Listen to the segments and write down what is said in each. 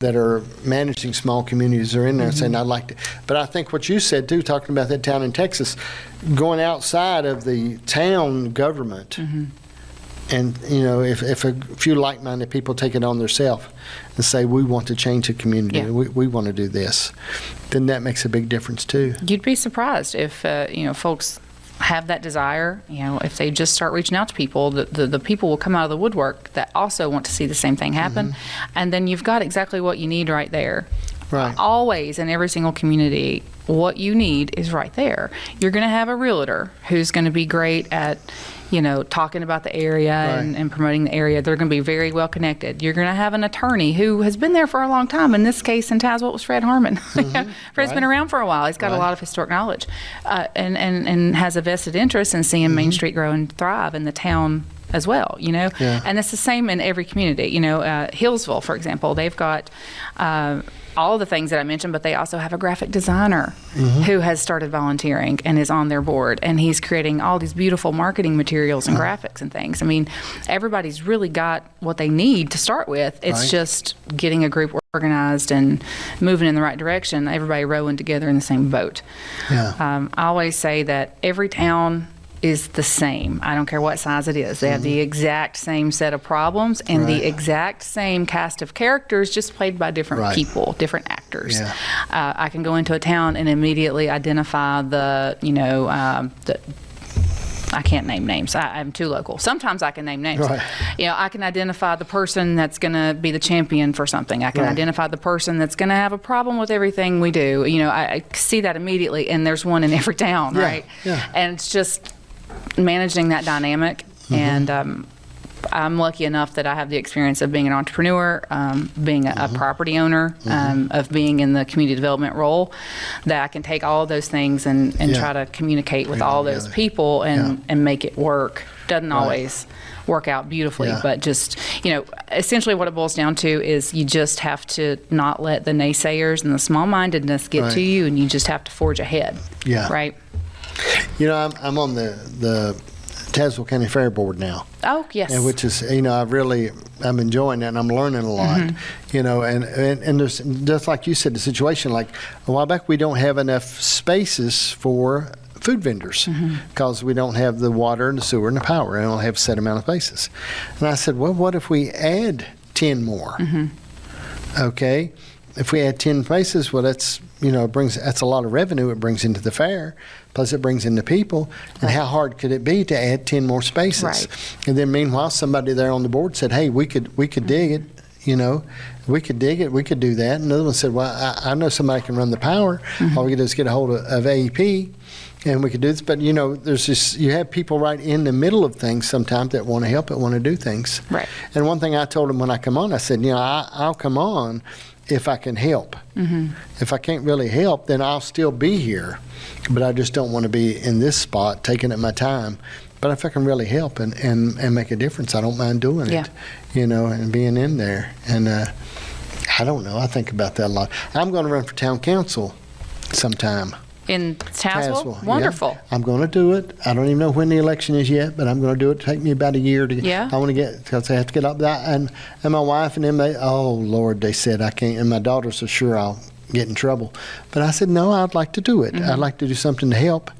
that are managing small communities are in there saying, I'd like to. But I think what you said too, talking about that town in Texas, going outside of the town government, and if a few like-minded people take it on themselves and say, we want to change the community, we want to do this, then that makes a big difference too. You'd be surprised if folks have that desire. If they just start reaching out to people, the people will come out of the woodwork that also want to see the same thing happen. And then you've got exactly what you need right there. Right. Always in every single community, what you need is right there. You're going to have a realtor who's going to be great at talking about the area and promoting the area. They're going to be very well connected. You're going to have an attorney who has been there for a long time. In this case, in Tazewell, it was Fred Harmon. Fred's been around for a while. He's got a lot of historic knowledge and has a vested interest in seeing Main Street grow and thrive in the town as well, And it's the same in every community. Hillsville, for example, they've got all of the things that I mentioned, but they also have a graphic designer who has started volunteering and is on their board, and he's creating all these beautiful marketing materials and graphics and things. I mean, everybody's really got what they need to start with. It's just getting a group organized and moving in the right direction, everybody rowing together in the same boat. I always say that every town is the same. I don't care what size it is. They have the exact same set of problems and the exact same cast of characters, just played by different people, different actors. I can go into a town and immediately identify I can't name names. I'm too local. Sometimes I can name names. I can identify the person that's going to be the champion for something. I can identify the person that's going to have a problem with everything we do. I see that immediately, and there's one in every town, right? And it's just managing that dynamic. And I'm lucky enough that I have the experience of being an entrepreneur, being a property owner, of being in the community development role, that I can take all of those things and try to communicate with all those people and make it work. Doesn't always work out beautifully, but just, essentially what it boils down to is you just have to not let the naysayers and the small-mindedness get to you, and you just have to forge ahead. Right? I'm on the Tazewell County Fair Board now. Oh, yes. And which is, I'm enjoying that, and I'm learning a lot. And there's, just like you said, the situation, like a while back, we don't have enough spaces for food vendors because we don't have the water and the sewer and the power. I don't have a set amount of spaces. And I said, well, what if we add 10 more? Okay. If we add 10 places, well, that's a lot of revenue it brings into the fair, plus it brings in the people. And how hard could it be to add 10 more spaces? And then meanwhile, somebody there on the board said, hey, we could dig it, we could dig it, we could do that. And another one said, well, I know somebody can run the power. All we can do is get a hold of AEP, and we could do this. But, there's this, you have people right in the middle of things sometimes that want to help, that want to do things. And one thing I told them when I come on, I said, I'll come on if I can help. If I can't really help, then I'll still be here, but I just don't want to be in this spot taking up my time. But if I can really help and make a difference, I don't mind doing it, and being in there. And I don't know, I think about that a lot. I'm going to run for town council sometime. In Tazewell? Wonderful. Yeah. I'm going to do it. I don't even know when the election is yet, but I'm going to do it. It'll take me about a year to get. I want to get, because I have to get up that. And my wife and them, oh, Lord, they said I can't. And my daughters are sure I'll get in trouble. But I said, no, I'd like to do it. I'd like to do something to help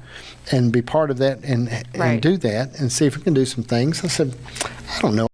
and be part of that and do that and see if we can do some things. I said, I don't know.